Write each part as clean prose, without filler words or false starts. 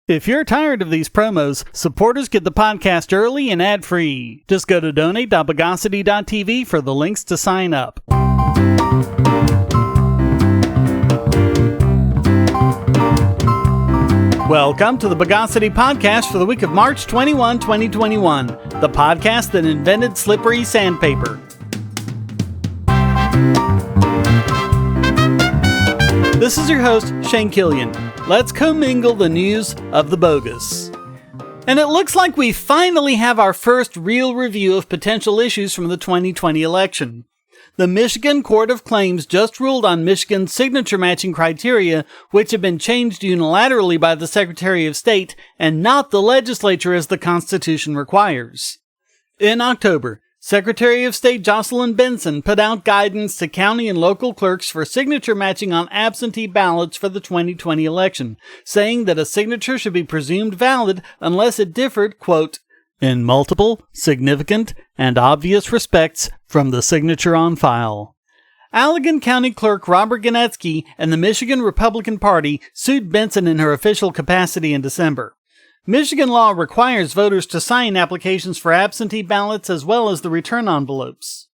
If you're tired of these promos, supporters get the podcast early and ad-free. Just go to donate.bogosity.tv for the links to sign up. Welcome to the Bogosity podcast for the week of March 21, 2021, the podcast that invented slippery sandpaper. This is your host, Shane Killian. Let's commingle the news of the bogus. And it looks like we finally have our first real review of potential issues from the 2020 election. The Michigan Court of Claims just ruled on Michigan's signature matching criteria, which have been changed unilaterally by the Secretary of State and not the legislature as the Constitution requires. In October, Secretary of State Jocelyn Benson put out guidance to county and local clerks for signature matching on absentee ballots for the 2020 election, saying that a signature should be presumed valid unless it differed, quote, in multiple, significant, and obvious respects from the signature on file. Allegan County Clerk Robert Ganetsky and the Michigan Republican Party sued Benson in her official capacity in December. Michigan law requires voters to sign applications for absentee ballots as well as the return envelopes.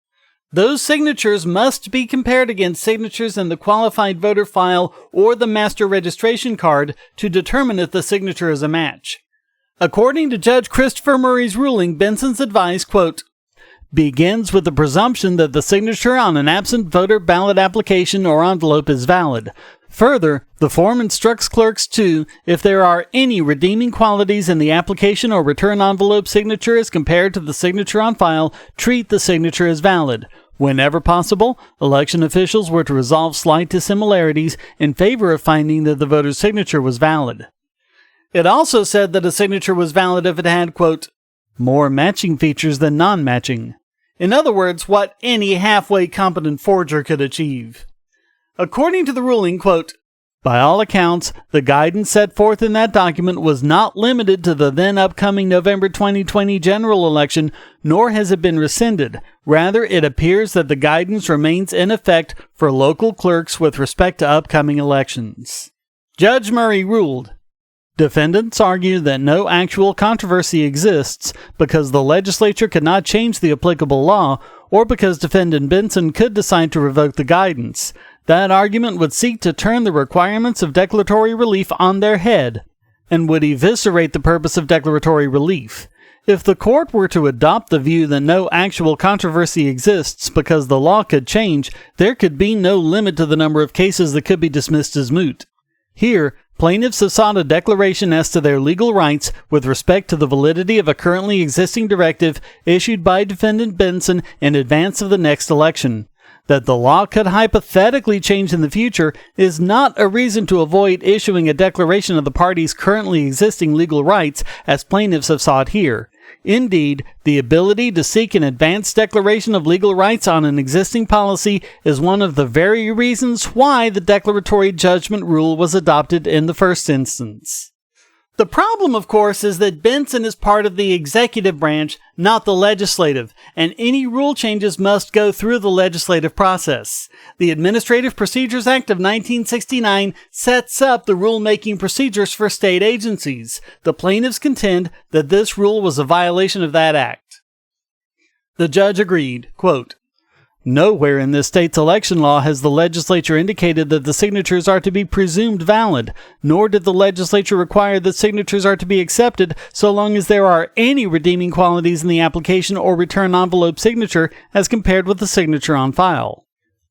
Those signatures must be compared against signatures in the qualified voter file or the master registration card to determine if the signature is a match. According to Judge Christopher Murray's ruling, Benson's advice, quote, begins with the presumption that the signature on an absent voter ballot application or envelope is valid. Further, the form instructs clerks to, if there are any redeeming qualities in the application or return envelope signature as compared to the signature on file, treat the signature as valid. Whenever possible, election officials were to resolve slight dissimilarities in favor of finding that the voter's signature was valid. It also said that a signature was valid if it had, quote, more matching features than non-matching. In other words, what any halfway competent forger could achieve. According to the ruling, quote, by all accounts, the guidance set forth in that document was not limited to the then upcoming November 2020 general election, nor has it been rescinded. Rather, it appears that the guidance remains in effect for local clerks with respect to upcoming elections. Judge Murray ruled, defendants argue that no actual controversy exists because the legislature could not change the applicable law or because defendant Benson could decide to revoke the guidance. That argument would seek to turn the requirements of declaratory relief on their head and would eviscerate the purpose of declaratory relief. If the court were to adopt the view that no actual controversy exists because the law could change, there could be no limit to the number of cases that could be dismissed as moot. Here, plaintiffs have sought a declaration as to their legal rights with respect to the validity of a currently existing directive issued by defendant Benson in advance of the next election. That the law could hypothetically change in the future is not a reason to avoid issuing a declaration of the party's currently existing legal rights as plaintiffs have sought here. Indeed, the ability to seek an advanced declaration of legal rights on an existing policy is one of the very reasons why the declaratory judgment rule was adopted in the first instance. The problem, of course, is that Benson is part of the executive branch, not the legislative, and any rule changes must go through the legislative process. The Administrative Procedures Act of 1969 sets up the rulemaking procedures for state agencies. The plaintiffs contend that this rule was a violation of that act. The judge agreed, quote, nowhere in this state's election law has the legislature indicated that the signatures are to be presumed valid, nor did the legislature require that signatures are to be accepted so long as there are any redeeming qualities in the application or return envelope signature as compared with the signature on file.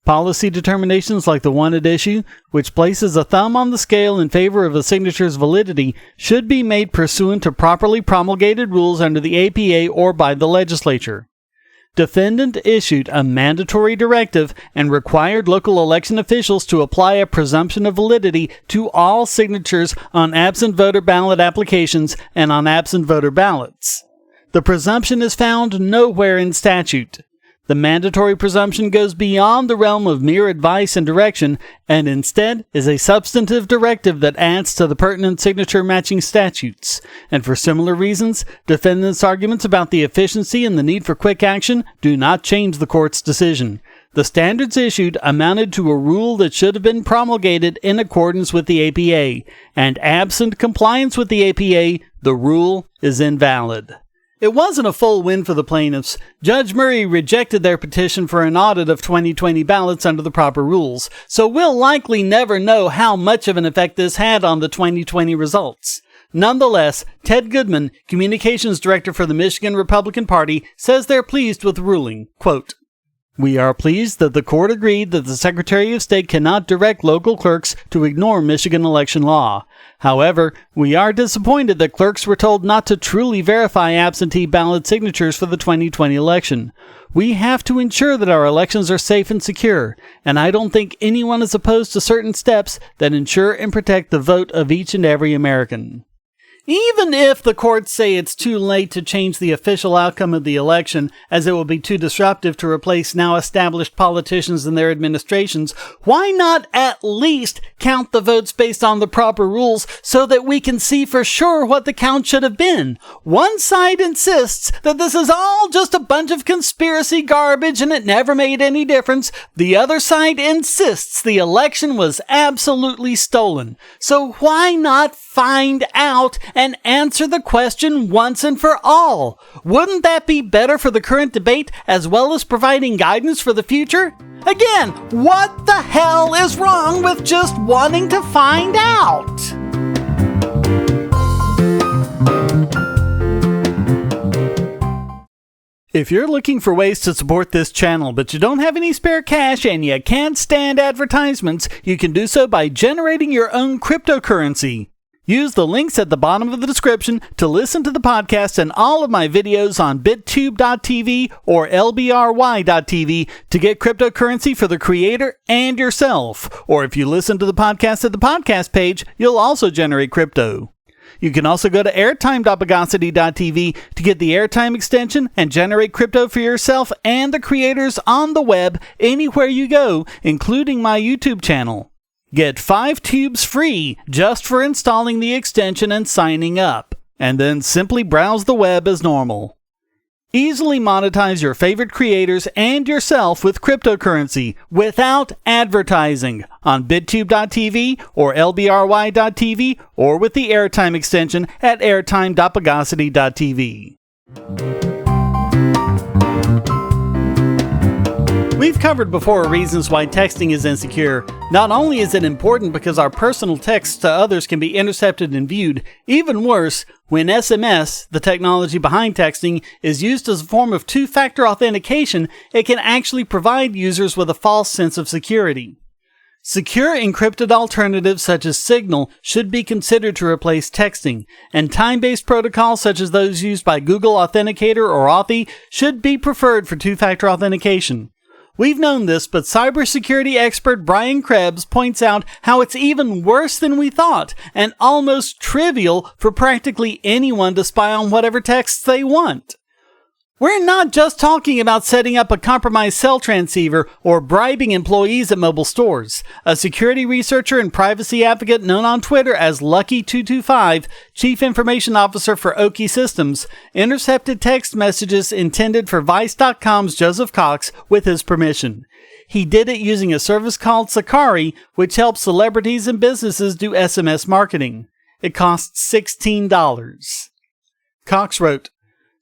Policy determinations like the one at issue, which places a thumb on the scale in favor of a signature's validity, should be made pursuant to properly promulgated rules under the APA or by the legislature. Defendant issued a mandatory directive and required local election officials to apply a presumption of validity to all signatures on absent voter ballot applications and on absent voter ballots. The presumption is found nowhere in statute. The mandatory presumption goes beyond the realm of mere advice and direction, and instead is a substantive directive that adds to the pertinent signature matching statutes. And for similar reasons, defendants' arguments about the efficiency and the need for quick action do not change the court's decision. The standards issued amounted to a rule that should have been promulgated in accordance with the APA, and absent compliance with the APA, the rule is invalid. It wasn't a full win for the plaintiffs. Judge Murray rejected their petition for an audit of 2020 ballots under the proper rules, so we'll likely never know how much of an effect this had on the 2020 results. Nonetheless, Ted Goodman, communications director for the Michigan Republican Party, says they're pleased with the ruling. Quote, "We are pleased that the court agreed that the Secretary of State cannot direct local clerks to ignore Michigan election law. However, we are disappointed that clerks were told not to truly verify absentee ballot signatures for the 2020 election. We have to ensure that our elections are safe and secure, and I don't think anyone is opposed to certain steps that ensure and protect the vote of each and every American." Even if the courts say it's too late to change the official outcome of the election, as it will be too disruptive to replace now established politicians and their administrations, why not at least count the votes based on the proper rules so that we can see for sure what the count should have been? One side insists that this is all just a bunch of conspiracy garbage and it never made any difference. The other side insists the election was absolutely stolen. So why not find out and answer the question once and for all? Wouldn't that be better for the current debate as well as providing guidance for the future? Again, what the hell is wrong with just wanting to find out? If you're looking for ways to support this channel, but you don't have any spare cash and you can't stand advertisements, you can do so by generating your own cryptocurrency. Use the links at the bottom of the description to listen to the podcast and all of my videos on bittube.tv or lbry.tv to get cryptocurrency for the creator and yourself. Or if you listen to the podcast at the podcast page, you'll also generate crypto. You can also go to airtime.bogosity.tv to get the airtime extension and generate crypto for yourself and the creators on the web anywhere you go, including my YouTube channel. Get 5 tubes free just for installing the extension and signing up, and then simply browse the web as normal. Easily monetize your favorite creators and yourself with cryptocurrency without advertising on bittube.tv or lbry.tv or with the airtime extension at airtime.bogosity.tv. We've covered before reasons why texting is insecure. Not only is it important because our personal texts to others can be intercepted and viewed, even worse, when SMS, the technology behind texting, is used as a form of two-factor authentication, it can actually provide users with a false sense of security. Secure encrypted alternatives such as Signal should be considered to replace texting, and time-based protocols such as those used by Google Authenticator or Authy should be preferred for two-factor authentication. We've known this, but cybersecurity expert Brian Krebs points out how it's even worse than we thought, and almost trivial for practically anyone to spy on whatever texts they want. We're not just talking about setting up a compromised cell transceiver or bribing employees at mobile stores. A security researcher and privacy advocate known on Twitter as Lucky225, Chief Information Officer for Oki Systems, intercepted text messages intended for Vice.com's Joseph Cox with his permission. He did it using a service called Sakari, which helps celebrities and businesses do SMS marketing. It costs $16. Cox wrote,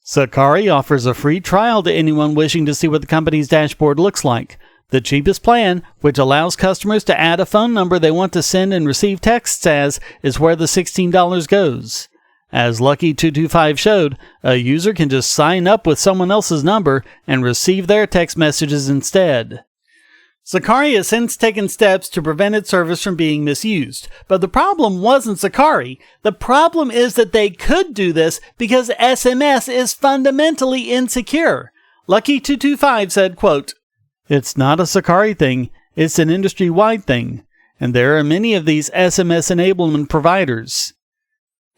"Sakari offers a free trial to anyone wishing to see what the company's dashboard looks like. The cheapest plan, which allows customers to add a phone number they want to send and receive texts as, is where the $16 goes. As Lucky225 showed, a user can just sign up with someone else's number and receive their text messages instead." Sakari has since taken steps to prevent its service from being misused. But the problem wasn't Sakari. The problem is that they could do this because SMS is fundamentally insecure. Lucky225 said, quote, "It's not a Sakari thing, it's an industry-wide thing. And there are many of these SMS enablement providers.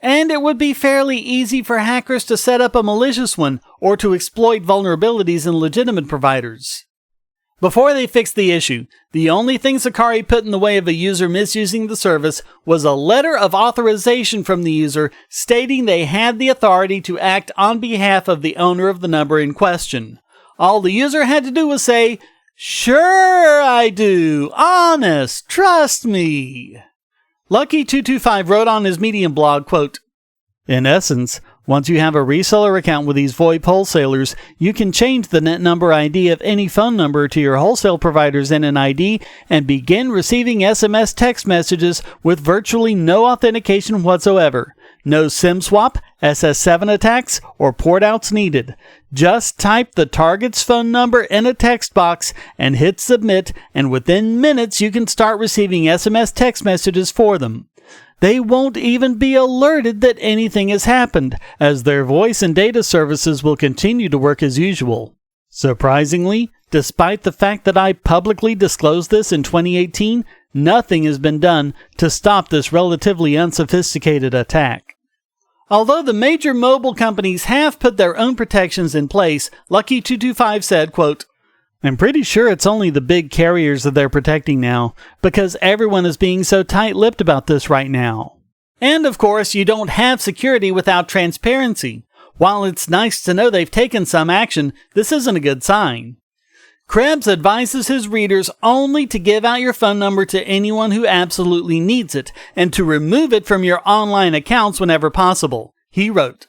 And it would be fairly easy for hackers to set up a malicious one or to exploit vulnerabilities in legitimate providers." Before they fixed the issue, the only thing Sakari put in the way of a user misusing the service was a letter of authorization from the user stating they had the authority to act on behalf of the owner of the number in question. All the user had to do was say, Sure I do. Honest. Trust me. Lucky225 wrote on his Medium blog, quote, "In essence, once you have a reseller account with these VoIP wholesalers, you can change the net number ID of any phone number to your wholesale provider's NN ID and begin receiving SMS text messages with virtually no authentication whatsoever. No SIM swap, SS7 attacks, or port outs needed. Just type the target's phone number in a text box and hit submit, and within minutes you can start receiving SMS text messages for them. They won't even be alerted that anything has happened, as their voice and data services will continue to work as usual." Surprisingly, despite the fact that I publicly disclosed this in 2018, nothing has been done to stop this relatively unsophisticated attack. Although the major mobile companies have put their own protections in place, Lucky225 said, quote, "I'm pretty sure it's only the big carriers that they're protecting now, because everyone is being so tight-lipped about this right now." And of course, you don't have security without transparency. While it's nice to know they've taken some action, this isn't a good sign. Krebs advises his readers only to give out your phone number to anyone who absolutely needs it, and to remove it from your online accounts whenever possible. He wrote,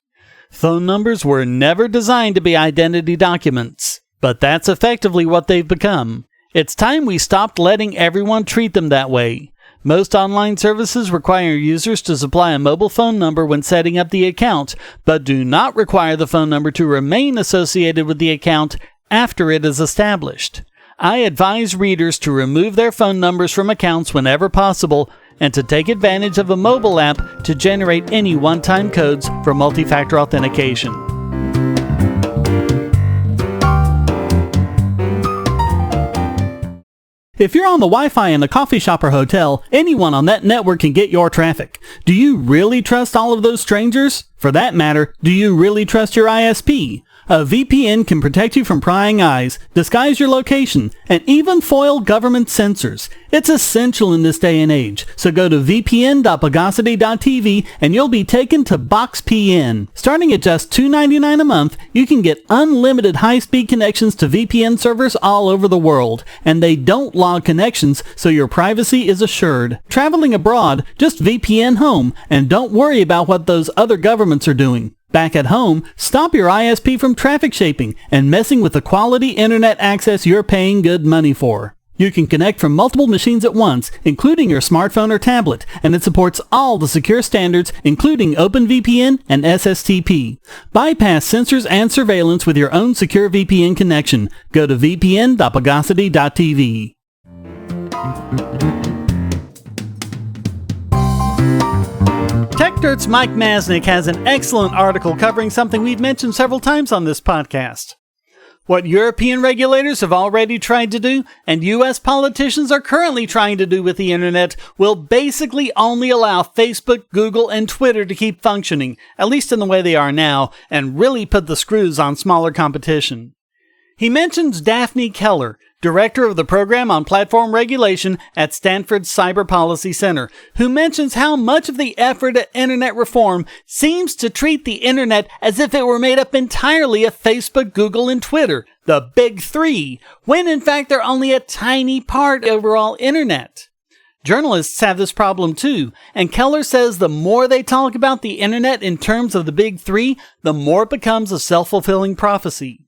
"Phone numbers were never designed to be identity documents, but that's effectively what they've become. It's time we stopped letting everyone treat them that way. Most online services require users to supply a mobile phone number when setting up the account, but do not require the phone number to remain associated with the account after it is established. I advise readers to remove their phone numbers from accounts whenever possible and to take advantage of a mobile app to generate any one-time codes for multi-factor authentication." If you're on the Wi-Fi in a coffee shop or hotel, anyone on that network can get your traffic. Do you really trust all of those strangers? For that matter, do you really trust your ISP? A VPN can protect you from prying eyes, disguise your location, and even foil government censors. It's essential in this day and age, so go to vpn.bogosity.tv and you'll be taken to BoxPN. Starting at just $2.99 a month, you can get unlimited high-speed connections to VPN servers all over the world, and they don't log connections, so your privacy is assured. Traveling abroad, just VPN home, and don't worry about what those other governments are doing. Back at home, stop your ISP from traffic shaping and messing with the quality internet access you're paying good money for. You can connect from multiple machines at once, including your smartphone or tablet, and it supports all the secure standards, including OpenVPN and SSTP. Bypass censors and surveillance with your own secure VPN connection. Go to vpn.bogosity.tv. TechDirt's Mike Masnick has an excellent article covering something we've mentioned several times on this podcast. What European regulators have already tried to do, and US politicians are currently trying to do with the internet, will basically only allow Facebook, Google, and Twitter to keep functioning, at least in the way they are now, and really put the screws on smaller competition. He mentions Daphne Keller, director of the program on platform regulation at Stanford's Cyber Policy Center, who mentions how much of the effort at internet reform seems to treat the internet as if it were made up entirely of Facebook, Google, and Twitter, the big three, when in fact they're only a tiny part of the overall internet. Journalists have this problem too, and Keller says the more they talk about the internet in terms of the big three, the more it becomes a self-fulfilling prophecy.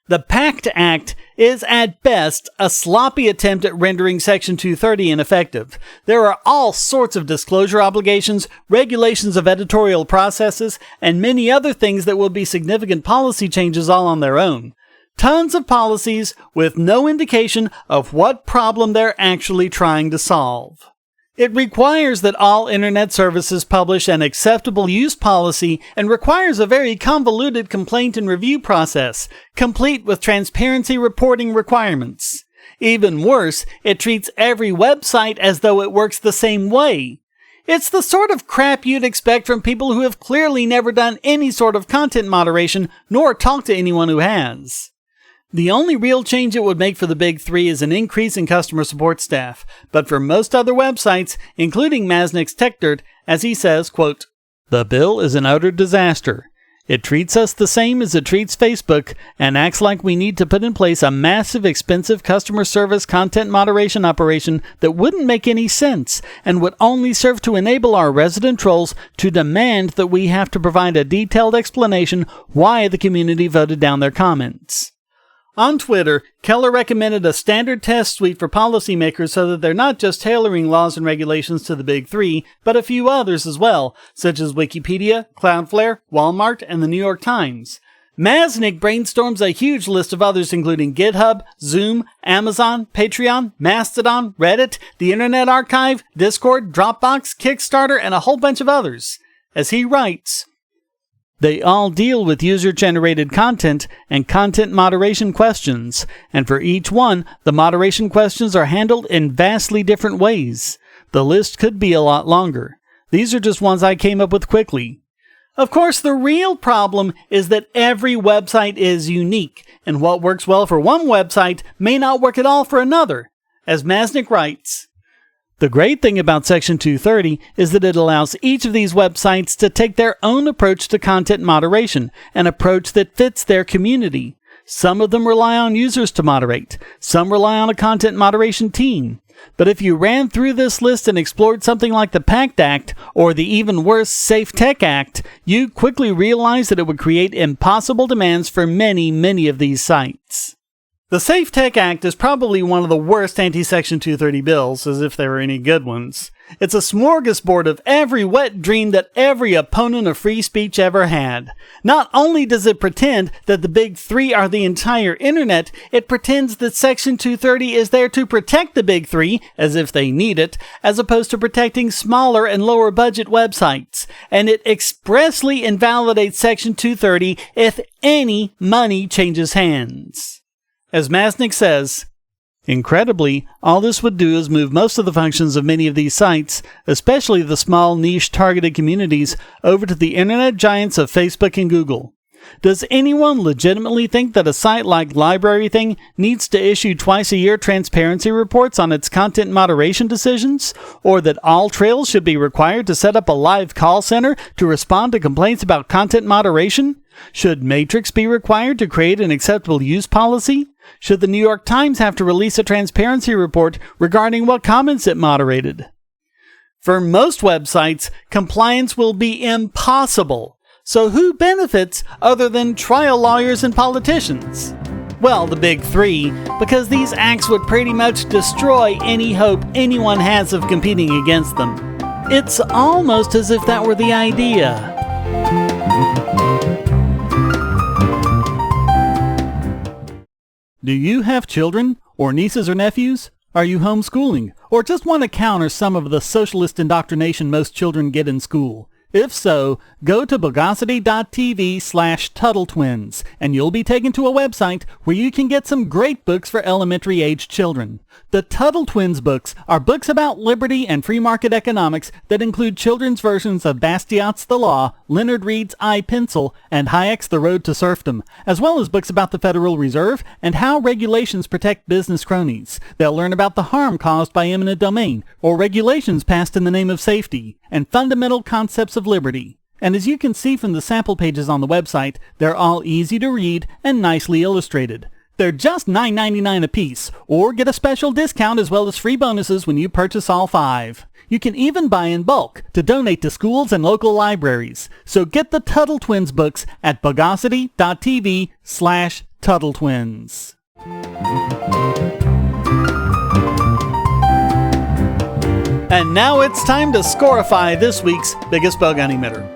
The PACT Act is at best a sloppy attempt at rendering Section 230 ineffective. There are all sorts of disclosure obligations, regulations of editorial processes, and many other things that will be significant policy changes all on their own. Tons of policies with no indication of what problem they're actually trying to solve. It requires that all internet services publish an acceptable use policy and requires a very convoluted complaint and review process, complete with transparency reporting requirements. Even worse, it treats every website as though it works the same way. It's the sort of crap you'd expect from people who have clearly never done any sort of content moderation, nor talked to anyone who has. The only real change it would make for the big three is an increase in customer support staff, but for most other websites, including Masnick's TechDirt, as he says, quote, "The bill is an utter disaster. It treats us the same as it treats Facebook and acts like we need to put in place a massive, expensive customer service content moderation operation that wouldn't make any sense and would only serve to enable our resident trolls to demand that we have to provide a detailed explanation why the community voted down their comments. On Twitter, Keller recommended a standard test suite for policymakers so that they're not just tailoring laws and regulations to the big three, but a few others as well, such as Wikipedia, Cloudflare, Walmart, and the New York Times. Masnick brainstorms a huge list of others including GitHub, Zoom, Amazon, Patreon, Mastodon, Reddit, the Internet Archive, Discord, Dropbox, Kickstarter, and a whole bunch of others. As he writes, they all deal with user-generated content and content moderation questions, and for each one, the moderation questions are handled in vastly different ways. The list could be a lot longer. These are just ones I came up with quickly. Of course, the real problem is that every website is unique, and what works well for one website may not work at all for another. As Masnick writes, the great thing about Section 230 is that it allows each of these websites to take their own approach to content moderation, an approach that fits their community. Some of them rely on users to moderate. Some rely on a content moderation team. But if you ran through this list and explored something like the PACT Act or the even worse Safe Tech Act, you quickly realize that it would create impossible demands for many of these sites. The Safe Tech Act is probably one of the worst anti-Section 230 bills, as if there were any good ones. It's a smorgasbord of every wet dream that every opponent of free speech ever had. Not only does it pretend that the big three are the entire internet, it pretends that Section 230 is there to protect the big three, as if they need it, as opposed to protecting smaller and lower budget websites. And it expressly invalidates Section 230 if any money changes hands. As Masnick says, incredibly, all this would do is move most of the functions of many of these sites, especially the small niche targeted communities, over to the internet giants of Facebook and Google. Does anyone legitimately think that a site like LibraryThing needs to issue twice-a-year transparency reports on its content moderation decisions? Or that AllTrails should be required to set up a live call center to respond to complaints about content moderation? Should Matrix be required to create an acceptable use policy? Should the New York Times have to release a transparency report regarding what comments it moderated? For most websites, compliance will be impossible. So who benefits other than trial lawyers and politicians? Well, the big three, because these acts would pretty much destroy any hope anyone has of competing against them. It's almost as if that were the idea. Do you have children, or nieces or nephews? Are you homeschooling, or just want to counter some of the socialist indoctrination most children get in school? If so, go to Bogosity.tv/TuttleTwins, and you'll be taken to a website where you can get some great books for elementary-aged children. The Tuttle Twins books are books about liberty and free market economics that include children's versions of Bastiat's The Law, Leonard Read's I, Pencil, and Hayek's The Road to Serfdom, as well as books about the Federal Reserve and how regulations protect business cronies. They'll learn about the harm caused by eminent domain, or regulations passed in the name of safety, and fundamental concepts of liberty. And as you can see from the sample pages on the website, they're all easy to read and nicely illustrated. They're just $9.99 a piece, or get a special discount as well as free bonuses when you purchase all 5. You can even buy in bulk to donate to schools and local libraries. So get the Tuttle Twins books at Bogosity.tv/TuttleTwins. And now it's time to scorify this week's biggest Bogon emitter.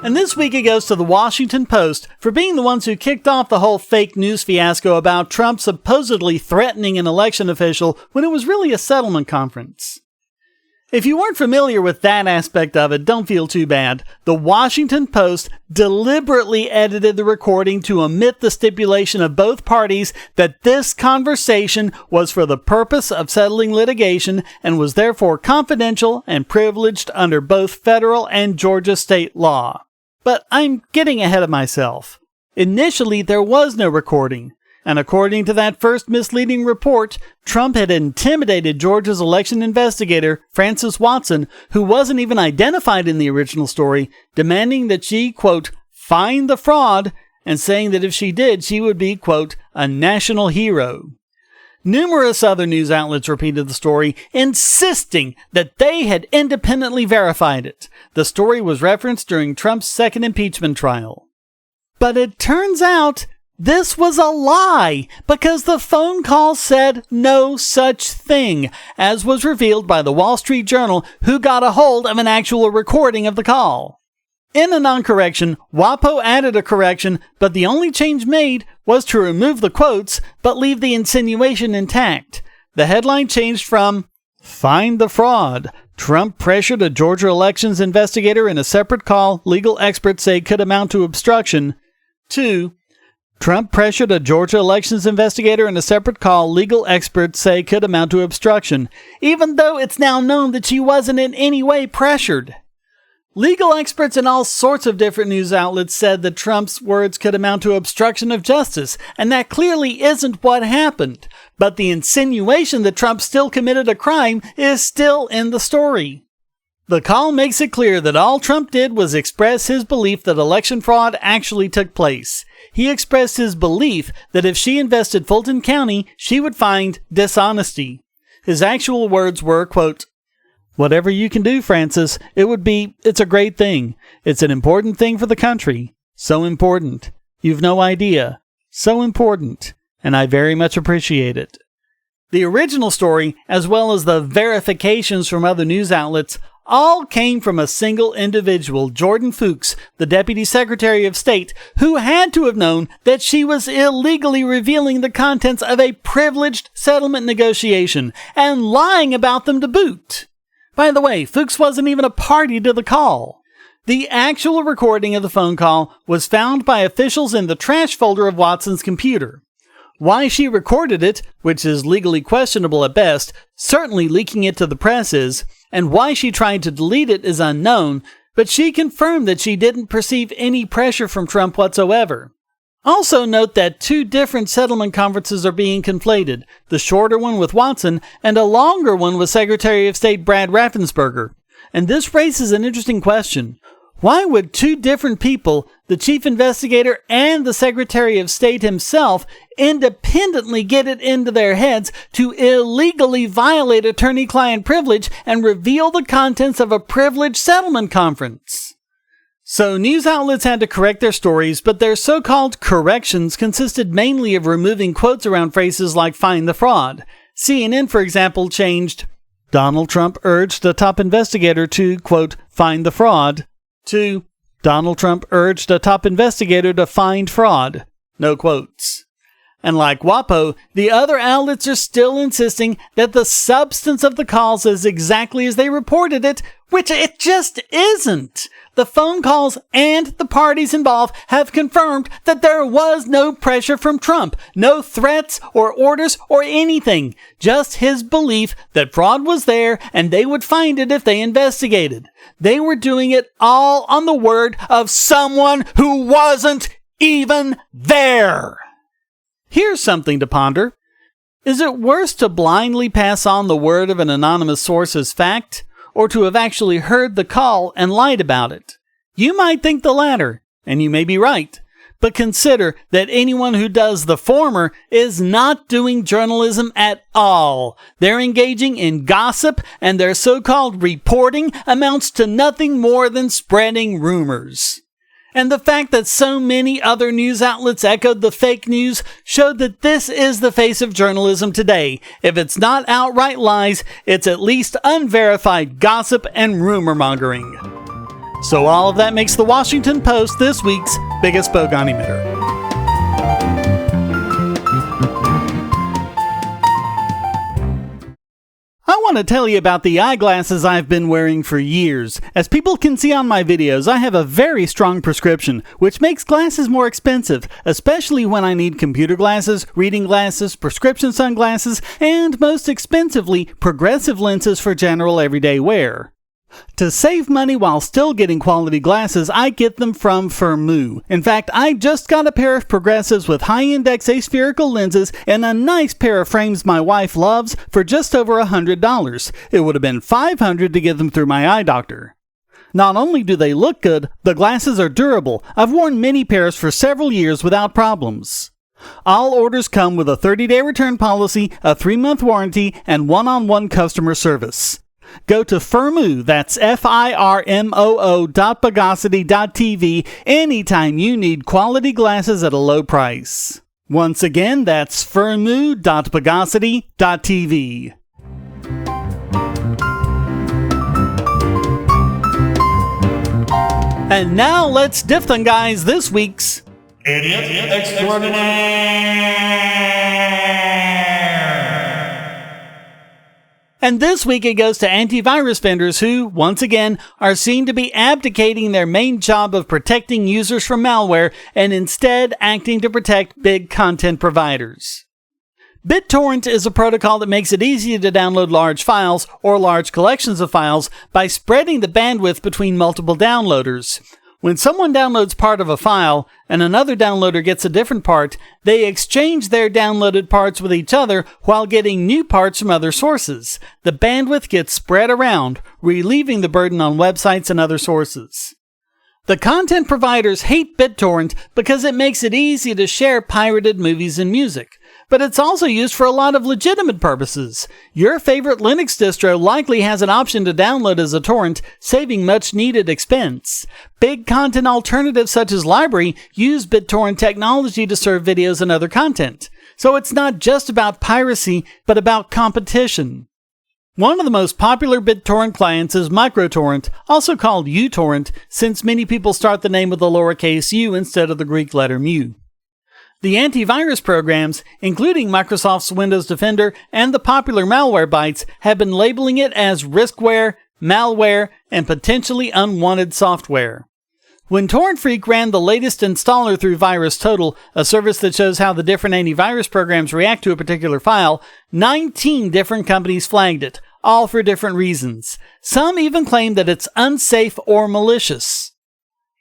And this week it goes to the Washington Post for being the ones who kicked off the whole fake news fiasco about Trump supposedly threatening an election official when it was really a settlement conference. If you weren't familiar with that aspect of it, don't feel too bad. The Washington Post deliberately edited the recording to omit the stipulation of both parties that this conversation was for the purpose of settling litigation and was therefore confidential and privileged under both federal and Georgia state law. But I'm getting ahead of myself. Initially, there was no recording. And according to that first misleading report, Trump had intimidated Georgia's election investigator, Frances Watson, who wasn't even identified in the original story, demanding that she, quote, find the fraud, and saying that if she did, she would be, quote, a national hero. Numerous other news outlets repeated the story, insisting that they had independently verified it. The story was referenced during Trump's second impeachment trial. But it turns out this was a lie, because the phone call said no such thing, as was revealed by the Wall Street Journal, who got a hold of an actual recording of the call. In a non-correction, WAPO added a correction, but the only change made was to remove the quotes, but leave the insinuation intact. The headline changed from, "Find the fraud. Trump pressured a Georgia elections investigator in a separate call legal experts say could amount to obstruction," to, "Trump pressured a Georgia elections investigator in a separate call legal experts say could amount to obstruction," even though it's now known that she wasn't in any way pressured. Legal experts in all sorts of different news outlets said that Trump's words could amount to obstruction of justice, and that clearly isn't what happened. But the insinuation that Trump still committed a crime is still in the story. The call makes it clear that all Trump did was express his belief that election fraud actually took place. He expressed his belief that if she invested Fulton County, she would find dishonesty. His actual words were, quote, "Whatever you can do, Francis, it's a great thing. It's an important thing for the country. So important. You've no idea. So important. And I very much appreciate it." The original story, as well as the verifications from other news outlets, all came from a single individual, Jordan Fuchs, the Deputy Secretary of State, who had to have known that she was illegally revealing the contents of a privileged settlement negotiation and lying about them to boot. By the way, Fuchs wasn't even a party to the call. The actual recording of the phone call was found by officials in the trash folder of Watson's computer. Why she recorded it, which is legally questionable at best, certainly leaking it to the press is, and why she tried to delete it is unknown, but she confirmed that she didn't perceive any pressure from Trump whatsoever. Also note that two different settlement conferences are being conflated, the shorter one with Watson and a longer one with Secretary of State Brad Raffensperger. And this raises an interesting question. Why would two different people, the chief investigator and the Secretary of State himself, independently get it into their heads to illegally violate attorney-client privilege and reveal the contents of a privileged settlement conference? So news outlets had to correct their stories, but their so-called corrections consisted mainly of removing quotes around phrases like "find the fraud." CNN, for example, changed, "Donald Trump urged a top investigator to, quote, find the fraud," to, "Donald Trump urged a top investigator to find fraud." No quotes. And like WAPO, the other outlets are still insisting that the substance of the calls is exactly as they reported it, which it just isn't. The phone calls and the parties involved have confirmed that there was no pressure from Trump, no threats or orders or anything, just his belief that fraud was there and they would find it if they investigated. They were doing it all on the word of someone who wasn't even there. Here's something to ponder. Is it worse to blindly pass on the word of an anonymous source as fact, or to have actually heard the call and lied about it? You might think the latter, and you may be right, but consider that anyone who does the former is not doing journalism at all. They're engaging in gossip, and their so-called reporting amounts to nothing more than spreading rumors. And the fact that so many other news outlets echoed the fake news showed that this is the face of journalism today. If it's not outright lies, it's at least unverified gossip and rumor mongering. So all of that makes the Washington Post this week's biggest Bogon emitter. I want to tell you about the eyeglasses I've been wearing for years. As people can see on my videos, I have a very strong prescription, which makes glasses more expensive, especially when I need computer glasses, reading glasses, prescription sunglasses, and most expensively, progressive lenses for general everyday wear. To save money while still getting quality glasses, I get them from Firmoo. In fact, I just got a pair of progressives with high-index aspherical lenses and a nice pair of frames my wife loves for just over $100. It would have been $500 to get them through my eye doctor. Not only do they look good, the glasses are durable. I've worn many pairs for several years without problems. All orders come with a 30-day return policy, a 3-month warranty, and one-on-one customer service. Go to Firmoo, that's FIRMOO.Bogosity.tv anytime you need quality glasses at a low price. Once again, that's Firmoo.Bogosity.tv. And now let's diphthongize this week's Idiot Extraordinaire. And this week it goes to antivirus vendors who, once again, are seen to be abdicating their main job of protecting users from malware and instead acting to protect big content providers. BitTorrent is a protocol that makes it easy to download large files or large collections of files by spreading the bandwidth between multiple downloaders. When someone downloads part of a file and another downloader gets a different part, they exchange their downloaded parts with each other while getting new parts from other sources. The bandwidth gets spread around, relieving the burden on websites and other sources. The content providers hate BitTorrent because it makes it easy to share pirated movies and music. But it's also used for a lot of legitimate purposes. Your favorite Linux distro likely has an option to download as a torrent, saving much needed expense. Big content alternatives such as Library use BitTorrent technology to serve videos and other content. So it's not just about piracy, but about competition. One of the most popular BitTorrent clients is MicroTorrent, also called uTorrent, since many people start the name with a lowercase u instead of the Greek letter mu. The antivirus programs, including Microsoft's Windows Defender and the popular Malwarebytes, have been labeling it as riskware, malware, and potentially unwanted software. When Torrent Freak ran the latest installer through VirusTotal, a service that shows how the different antivirus programs react to a particular file, 19 different companies flagged it, all for different reasons. Some even claim that it's unsafe or malicious.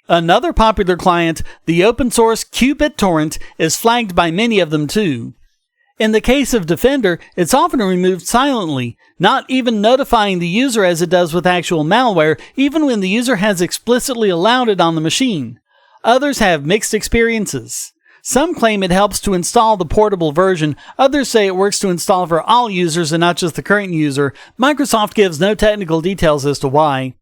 Another popular client, the open-source QBitTorrent, is flagged by many of them too. In the case of Defender, it's often removed silently, not even notifying the user as it does with actual malware, even when the user has explicitly allowed it on the machine. Others have mixed experiences. Some claim it helps to install the portable version, others say it works to install for all users and not just the current user. Microsoft gives no technical details as to why.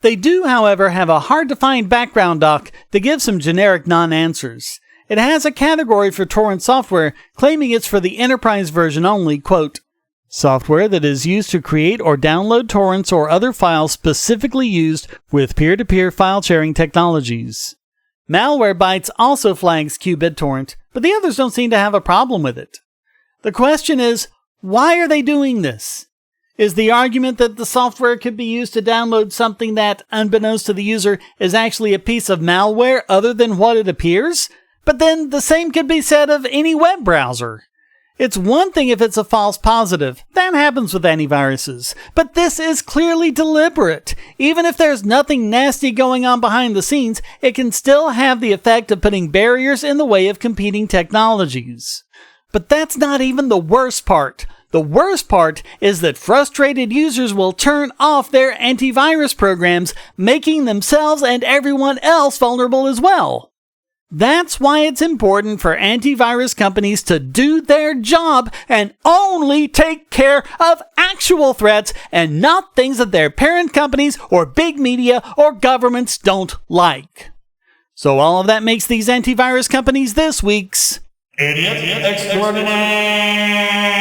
They do, however, have a hard-to-find background doc that gives some generic non-answers. It has a category for torrent software, claiming it's for the enterprise version only, quote, software that is used to create or download torrents or other files specifically used with peer-to-peer file sharing technologies. Malwarebytes also flags QBitTorrent, but the others don't seem to have a problem with it. The question is, why are they doing this? Is the argument that the software could be used to download something that, unbeknownst to the user, is actually a piece of malware other than what it appears? But then the same could be said of any web browser. It's one thing if it's a false positive. That happens with antiviruses. But this is clearly deliberate. Even if there's nothing nasty going on behind the scenes, it can still have the effect of putting barriers in the way of competing technologies. But that's not even the worst part. The worst part is that frustrated users will turn off their antivirus programs, making themselves and everyone else vulnerable as well. That's why it's important for antivirus companies to do their job and only take care of actual threats and not things that their parent companies or big media or governments don't like. So all of that makes these antivirus companies this week's Idiot Extraordinaire.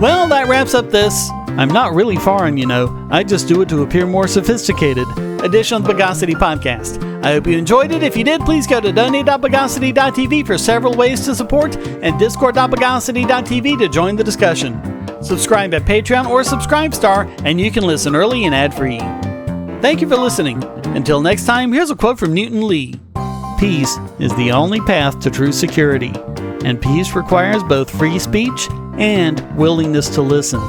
Well, that wraps up this. I'm not really foreign, you know. I just do it to appear more sophisticated. Edition of the Bogosity podcast. I hope you enjoyed it. If you did, please go to donate.bogosity.tv for several ways to support and discord.bogosity.tv to join the discussion. Subscribe at Patreon or Subscribestar, and you can listen early and ad-free. Thank you for listening. Until next time, here's a quote from Newton Lee. Peace is the only path to true security, and peace requires both free speech and willingness to listen.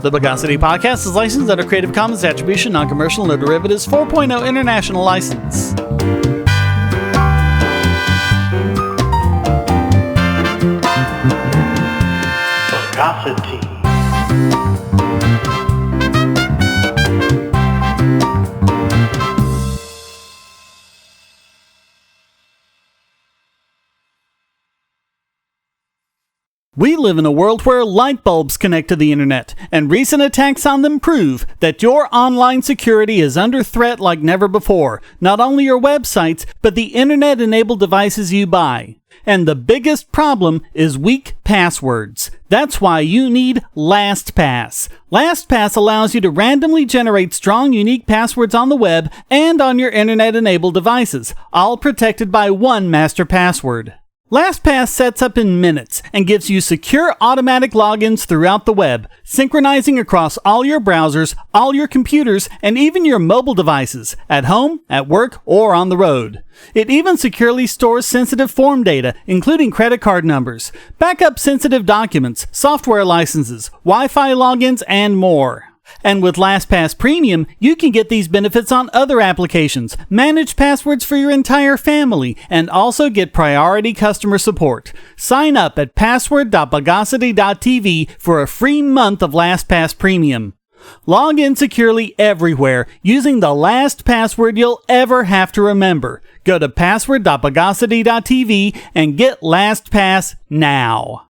The Bogosity podcast is licensed under Creative Commons Attribution, Non-Commercial, No Derivatives 4.0 International License. Bogosity. We live in a world where light bulbs connect to the internet, and recent attacks on them prove that your online security is under threat like never before. Not only your websites, but the internet-enabled devices you buy. And the biggest problem is weak passwords. That's why you need LastPass. LastPass allows you to randomly generate strong, unique passwords on the web and on your internet-enabled devices, all protected by one master password. LastPass sets up in minutes and gives you secure automatic logins throughout the web, synchronizing across all your browsers, all your computers, and even your mobile devices, at home, at work, or on the road. It even securely stores sensitive form data, including credit card numbers, backup sensitive documents, software licenses, Wi-Fi logins, and more. And with LastPass Premium, you can get these benefits on other applications, manage passwords for your entire family, and also get priority customer support. Sign up at password.bogosity.tv for a free month of LastPass Premium. Log in securely everywhere using the last password you'll ever have to remember. Go to password.bogosity.tv and get LastPass now.